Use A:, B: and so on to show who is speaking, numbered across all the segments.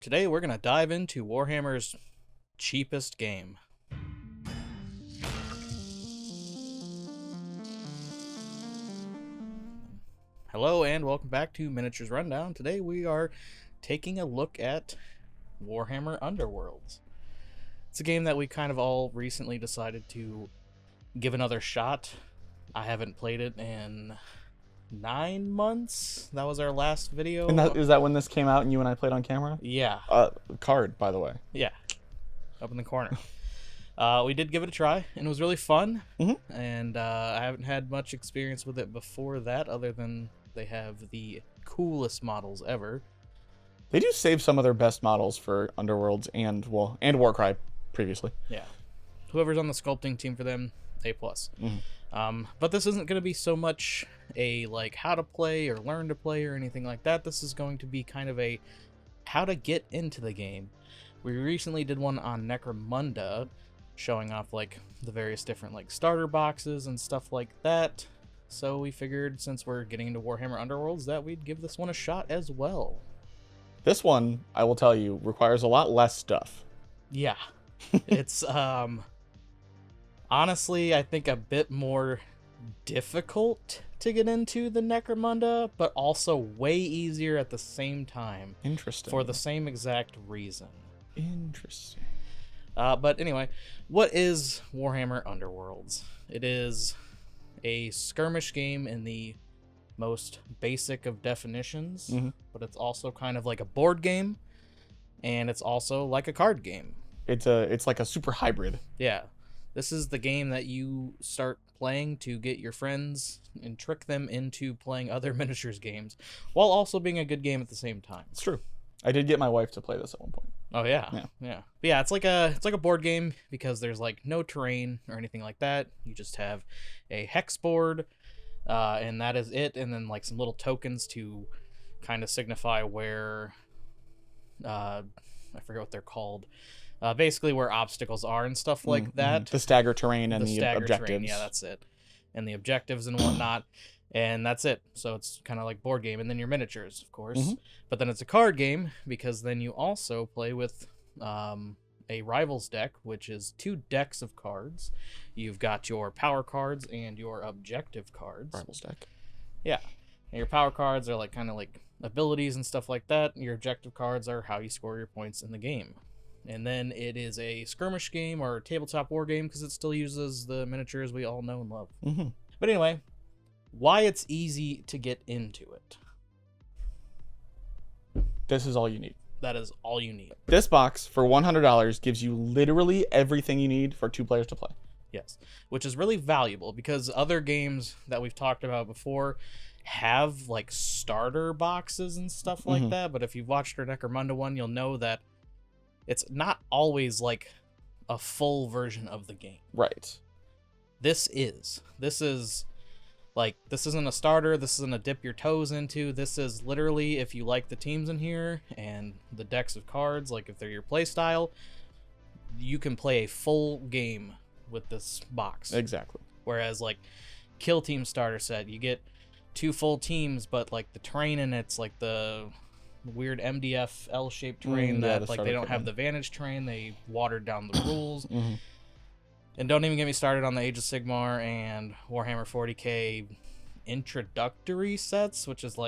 A: Today we're going to dive into Warhammer's cheapest game. Hello and welcome back to Miniatures Rundown. Today we are taking a look at Warhammer Underworlds. It's a game that we kind of all recently decided to give another shot. I haven't played it in 9 months. That was our last video.
B: And is that when this came out and you and I played on camera?
A: Yeah.
B: Card, by the way.
A: Yeah. Up in the corner. We did give it a try, and it was really fun.
B: Mm-hmm.
A: And I haven't had much experience with it before that, other than they have the coolest models ever.
B: They do save some of their best models for Underworlds and Warcry previously.
A: Yeah. Whoever's on the sculpting team for them, A+.
B: Mm-hmm.
A: But this isn't going to be so much a how to play or learn to play or anything like that. This is going to be kind of a how to get into the game. We recently did one on Necromunda, showing off the various different starter boxes and stuff like that. So we figured since we're getting into Warhammer Underworlds that we'd give this one a shot as well.
B: This one, I will tell you, requires a lot less stuff.
A: Yeah. It's honestly, I think a bit more difficult to get into than Necromunda, but also way easier at the same time.
B: Interesting.
A: For the same exact reason.
B: Interesting.
A: But anyway, what is Warhammer Underworlds? It is a skirmish game in the most basic of definitions, but it's also kind of like a board game, and it's also like a card game.
B: It's like a super hybrid.
A: Yeah. This is the game that you start playing to get your friends and trick them into playing other miniatures games, while also being a good game at the same time.
B: It's true. I did get my wife to play this at one point.
A: Oh yeah. But yeah, it's like a board game because there's no terrain or anything like that. You just have a hex board, and that is it, and then some little tokens to kind of signify where I forget what they're called. Basically where obstacles are and stuff like that.
B: The stagger terrain and the objectives.
A: Terrain, yeah, that's it. And the objectives and whatnot. And that's it. So it's kind of like board game. And then your miniatures, of course. But then it's a card game because then you also play with a Rivals deck, which is 2 decks of cards. You've got your power cards and your objective cards.
B: Rivals deck.
A: Yeah. And your power cards are kind of abilities and stuff like that. Your objective cards are how you score your points in the game. And then it is a skirmish game or tabletop war game because it still uses the miniatures we all know and love. But anyway, why it's easy to get into it.
B: This is all you need.
A: That is all you need.
B: This box for $100 gives you literally everything you need for 2 players to play.
A: Yes, which is really valuable because other games that we've talked about before have starter boxes and stuff like that. But if you've watched our Necromunda one, you'll know that it's not always a full version of the game.
B: Right.
A: This isn't a starter. This isn't a dip your toes into. This is literally, if you like the teams in here and the decks of cards, if they're your play style, you can play a full game with this box.
B: Exactly.
A: Whereas Kill Team starter set, you get 2 full teams, but the terrain in it's the weird MDF L-shaped terrain that they don't have the Vantage terrain. They watered down the rules. And don't even get me started on the Age of Sigmar and Warhammer 40k introductory sets, which is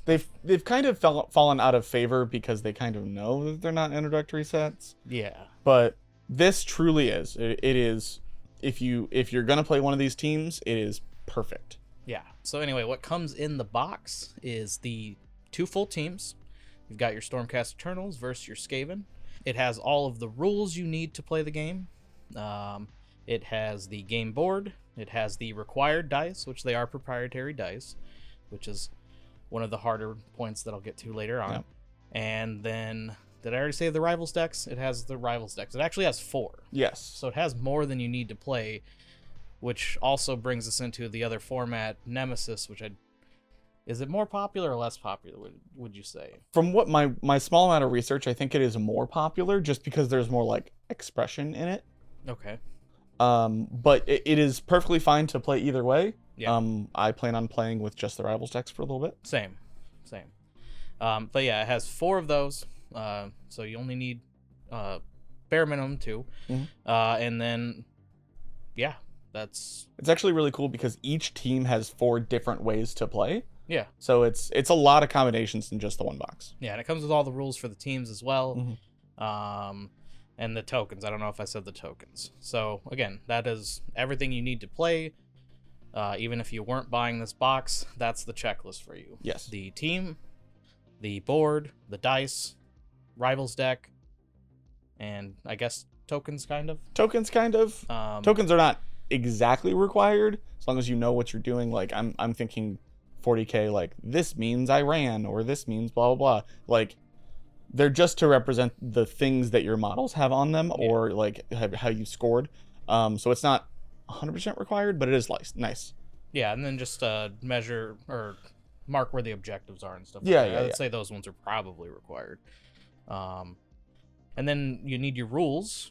B: they've kind of fallen out of favor because they kind of know that they're not introductory sets.
A: Yeah.
B: But this truly is. It is, if you're gonna play one of these teams, it is perfect.
A: Yeah. So anyway, what comes in the box is the 2 full teams. You've got your Stormcast Eternals versus your Skaven. It has all of the rules you need to play the game. It has the game board. It has the required dice, which they are proprietary dice, which is one of the harder points that I'll get to later on. Yep. And then, did I already say the Rivals decks? It has the Rivals decks. It actually has 4.
B: Yes.
A: So it has more than you need to play, which also brings us into the other format, Nemesis, which is it more popular or less popular, would you say?
B: From what my small amount of research, I think it is more popular just because there's more expression in it.
A: Okay.
B: But it is perfectly fine to play either way.
A: Yeah.
B: I plan on playing with just the Rivals decks for a little bit.
A: Same. But yeah, it has 4 of those. So you only need bare minimum 2.
B: Mhm.
A: And then, yeah, that's...
B: It's actually really cool because each team has 4 different ways to play.
A: Yeah.
B: So it's a lot of combinations in just the one box.
A: Yeah, and it comes with all the rules for the teams as well.
B: Mhm.
A: And the tokens. I don't know if I said the tokens. So, again, that is everything you need to play. Even if you weren't buying this box, that's the checklist for you.
B: Yes.
A: The team, the board, the dice, rivals deck, and I guess tokens, kind of.
B: Tokens, kind of. Tokens are not exactly required, as long as you know what you're doing. Like, I'm thinking 40k, like, this means I ran, or this means blah, blah, blah. Like, they're just to represent the things that your models have on them, or, like, how you scored. So it's not 100% required, but it is nice.
A: Yeah, and then just measure or mark where the objectives are and stuff.
B: Yeah,
A: like that.
B: yeah,
A: I would
B: yeah.
A: say those ones are probably required. And then you need your rules,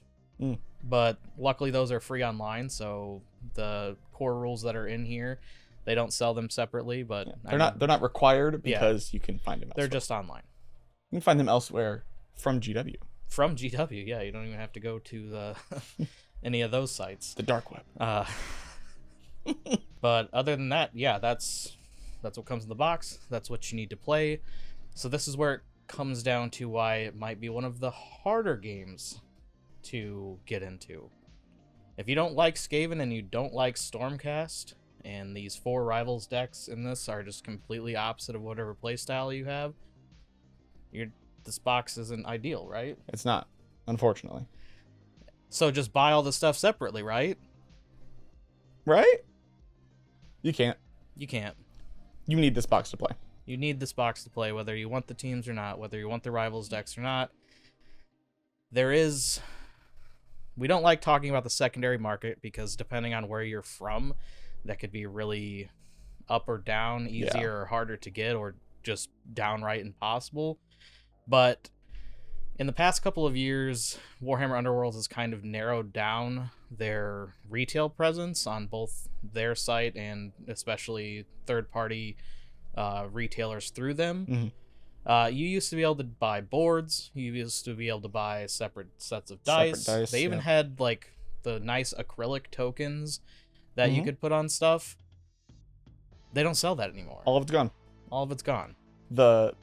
A: but luckily those are free online. So the core rules that are in here, they don't sell them separately. But
B: yeah. They're not required because you can find them elsewhere.
A: They're just online.
B: You can find them elsewhere from GW.
A: From GW, yeah. You don't even have to go to the any of those sites.
B: The dark web.
A: But other than that, yeah, that's what comes in the box. That's what you need to play. So this is where it comes down to why it might be one of the harder games to get into. If you don't like Skaven and you don't like Stormcast, and these 4 rivals decks in this are just completely opposite of whatever playstyle you have, this box isn't ideal, right?
B: It's not, unfortunately.
A: So just buy all the stuff separately, right?
B: Right? You can't.
A: You can't.
B: You need this box to play.
A: You need this box to play, whether you want the teams or not, whether you want the rivals decks or not. We don't like talking about the secondary market because depending on where you're from, that could be really up or down, easier or harder to get, or just downright impossible. But in the past couple of years, Warhammer Underworlds has kind of narrowed down their retail presence on both their site and especially third-party retailers through them. You used to be able to buy boards. You used to be able to buy separate sets of dice. They even had like the nice acrylic tokens that you could put on stuff. They don't sell that anymore.
B: All of it's gone.
A: All of it's gone.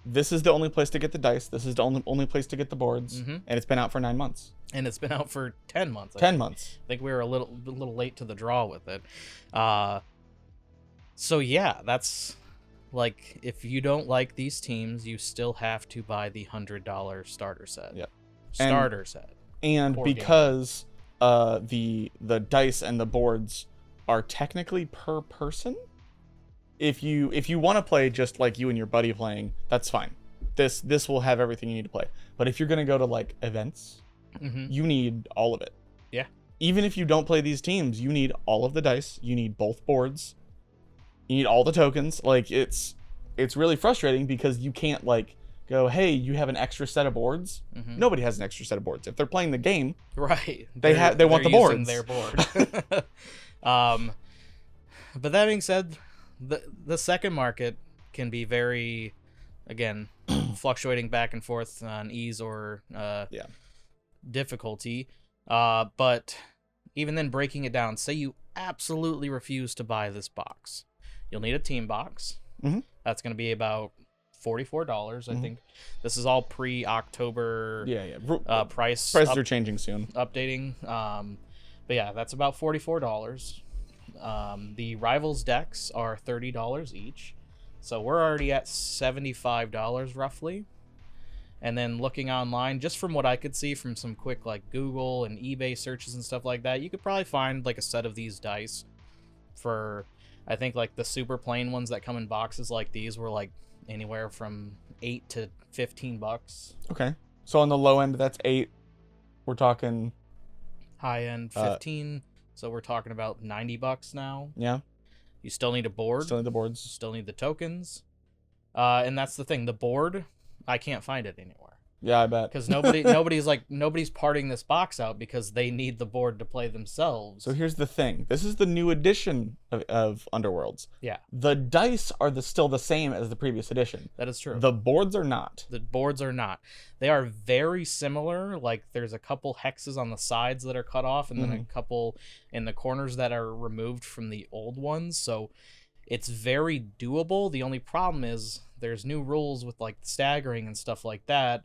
B: This is the only place to get the dice. This is the only place to get the boards, and it's been out for 9 months.
A: And it's been out for 10 months.
B: 10 months.
A: I think we were a little late to the draw with it. So yeah, that's like, if you don't like these teams, you still have to buy the $100 starter set.
B: Yep.
A: Starter set.
B: And because the dice and the boards are technically per person, if you want to play just like you and your buddy playing, that's fine. This will have everything you need to play. But if you're gonna go to like events, you need all of it.
A: Yeah.
B: Even if you don't play these teams, you need all of the dice. You need both boards. You need all the tokens. Like, it's really frustrating because you can't like go, hey, you have an extra set of boards. Nobody has an extra set of boards. If they're playing the game,
A: right,
B: they want the boards.
A: Their board. But that being said, the second market can be very, again, fluctuating back and forth on ease or difficulty. But even then, breaking it down, say you absolutely refuse to buy this box, you'll need a team box. That's going to be about $44. I think this is all pre-October. Prices
B: are changing soon.
A: Updating. But yeah, that's about $44. The rivals decks are $30 each, so we're already at $75 roughly. And then looking online, just from what I could see from some quick like Google and eBay searches and stuff like that, you could probably find like a set of these dice for, I think like the super plain ones that come in boxes like these were like anywhere from $8 to $15.
B: Okay, so on the low end that's 8. We're talking
A: high end 15. So we're talking about $90 now.
B: Yeah.
A: You still need a board.
B: Still need the boards.
A: Still need the tokens. And that's the thing. The board, I can't find it anywhere.
B: Yeah, I bet.
A: Because nobody's parting this box out because they need the board to play themselves.
B: So here's the thing. This is the new edition of Underworlds.
A: Yeah.
B: The dice are still the same as the previous edition.
A: That is true.
B: The boards are not.
A: The boards are not. They are very similar. Like, there's a couple hexes on the sides that are cut off, and then a couple in the corners that are removed from the old ones. So it's very doable. The only problem is there's new rules with, like, staggering and stuff like that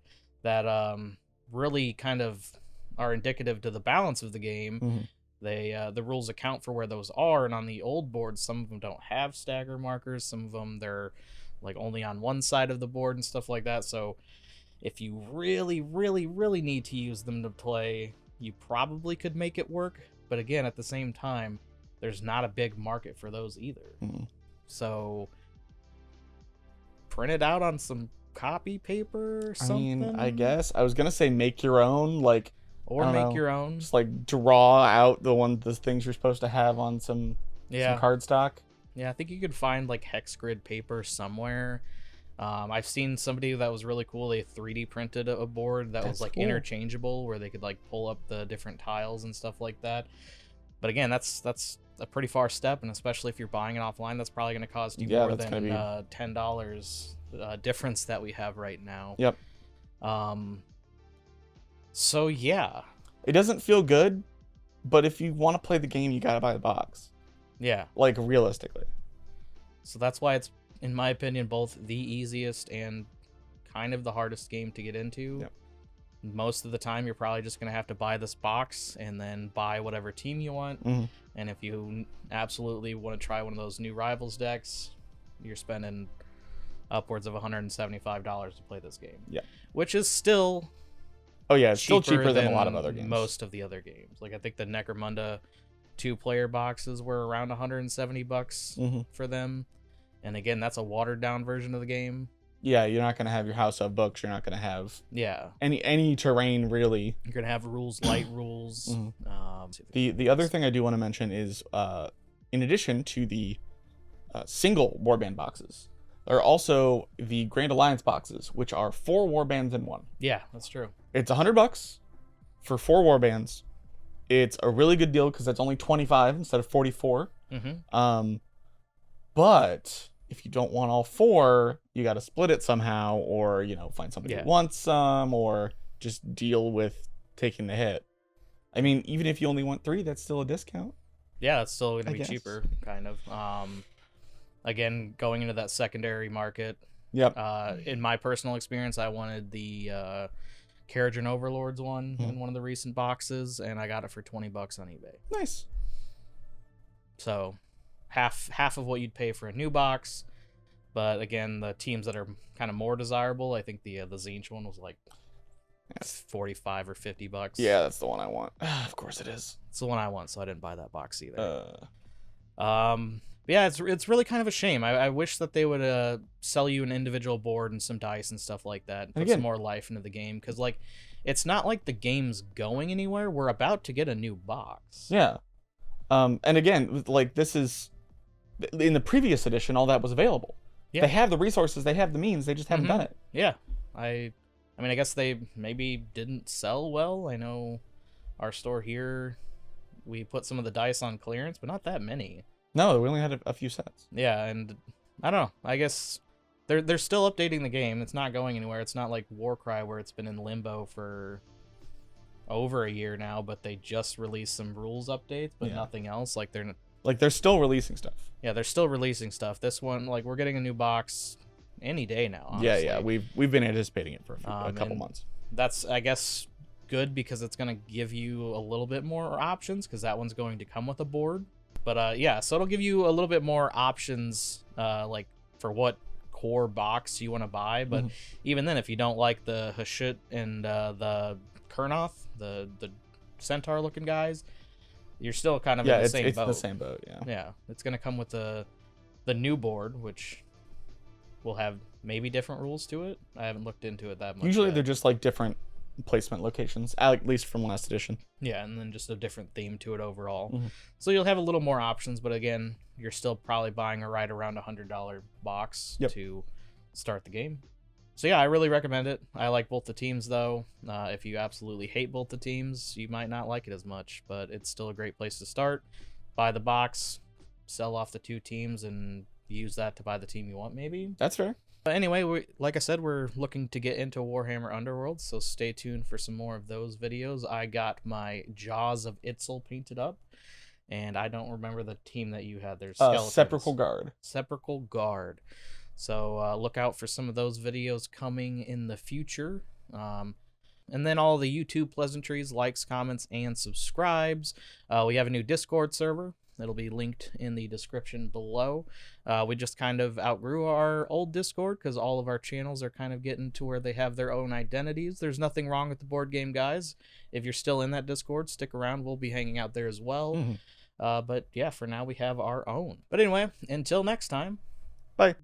A: really kind of are indicative to the balance of the game. The rules account for where those are, and on the old boards, some of them don't have stagger markers. Some of them, they're like only on one side of the board and stuff like that. So if you really, really, really need to use them to play, you probably could make it work. But again, at the same time, there's not a big market for those either. So print it out on some copy paper or something.
B: I mean, I guess I was gonna say make your own, like,
A: or make your own.
B: Just like draw out the things you're supposed to have on some cardstock.
A: Yeah, I think you could find like hex grid paper somewhere. I've seen somebody that was really cool. They 3D printed a board that was like cool, interchangeable, where they could like pull up the different tiles and stuff like that. But again, that's a pretty far step, and especially if you're buying it offline, that's probably going to cost you more than $10 difference that we have right now.
B: Yep.
A: So yeah,
B: it doesn't feel good, but if you want to play the game, you got to buy the box.
A: Yeah.
B: Like, realistically.
A: So that's why it's, in my opinion, both the easiest and kind of the hardest game to get into.
B: Yep.
A: Most of the time, you're probably just going to have to buy this box and then buy whatever team you want. And if you absolutely want to try one of those new Rivals decks, you're spending upwards of $175 to play this game.
B: Yeah.
A: Which is still...
B: Oh, yeah, it's still cheaper than a lot of other games.
A: Most of the other games. Like, I think the Necromunda 2-player boxes were around $170 for them. And again, that's a watered-down version of the game.
B: Yeah, you're not going to have your House of Books. You're not going to have any terrain, really.
A: You're going to have rules, light rules.
B: The other thing I do want to mention is, in addition to the single warband boxes, there are also the Grand Alliance boxes, which are 4 warbands in one.
A: Yeah, that's true.
B: It's $100 for 4 warbands. It's a really good deal because that's only 25 instead of 44. But if you don't want all 4, you got to split it somehow, or, you know, find somebody who wants some, or just deal with taking the hit. I mean, even if you only want 3, that's still a discount.
A: Yeah, that's still going to be cheaper, kind of. Again, going into that secondary market.
B: Yep.
A: In my personal experience, I wanted the Carriage and Overlords one in one of the recent boxes, and I got it for $20 on eBay.
B: Nice.
A: So half of what you'd pay for a new box, but again, the teams that are kind of more desirable, I think the Tzeentch one was like $45 or $50.
B: Yeah, that's the one I want. Of course it is.
A: It's the one I want, so I didn't buy that box either. Yeah, it's really kind of a shame. I wish that they would sell you an individual board and some dice and stuff like that, and put some more life into the game, because like, it's not like the game's going anywhere. We're about to get a new box.
B: Yeah. And again, like, this is in the previous edition, all that was available. Yeah. They have the resources, they have the means, they just haven't done it.
A: Yeah. I mean, I guess they maybe didn't sell well. I know our store here, we put some of the dice on clearance, but not that many.
B: No, we only had a few sets.
A: Yeah, and I don't know. I guess they're still updating the game. It's not going anywhere. It's not like Warcry, where it's been in limbo for over a year now, but they just released some rules updates, but nothing else. Like,
B: they're still releasing stuff.
A: Yeah, they're still releasing stuff. This one, like, we're getting a new box any day now, honestly.
B: Yeah, we've been anticipating it for a couple months.
A: That's, I guess, good, because it's going to give you a little bit more options, because that one's going to come with a board. But yeah, so it'll give you a little bit more options, like, for what core box you want to buy. But even then, if you don't like the Hashut and the Kurnoth, the centaur looking guys, you're still kind of in the same boat.
B: Yeah, it's the same boat.
A: Yeah, it's gonna come with the new board, which will have maybe different rules to it. I haven't looked into it that much.
B: Usually they're just like different placement locations, at least from last edition.
A: Yeah, and then just a different theme to it overall. So you'll have a little more options, but again, you're still probably buying a right around $100 box to start the game. So yeah, I really recommend it. I like both the teams though. If you absolutely hate both the teams, you might not like it as much, but it's still a great place to start. Buy the box, sell off the 2 teams, and use that to buy the team you want, maybe.
B: That's fair.
A: But anyway, like I said, we're looking to get into Warhammer Underworlds, so stay tuned for some more of those videos. I got my Jaws of Itzel painted up, and I don't remember the team that you had. There's
B: Sepulchral Guard.
A: Sepulchral Guard. So look out for some of those videos coming in the future. And then all the YouTube pleasantries, likes, comments, and subscribes. We have a new Discord server. It'll be linked in the description below. We just kind of outgrew our old Discord because all of our channels are kind of getting to where they have their own identities. There's nothing wrong with the Board Game Guys. If you're still in that Discord, stick around. We'll be hanging out there as well. But yeah, for now we have our own. But anyway, until next time.
B: Bye.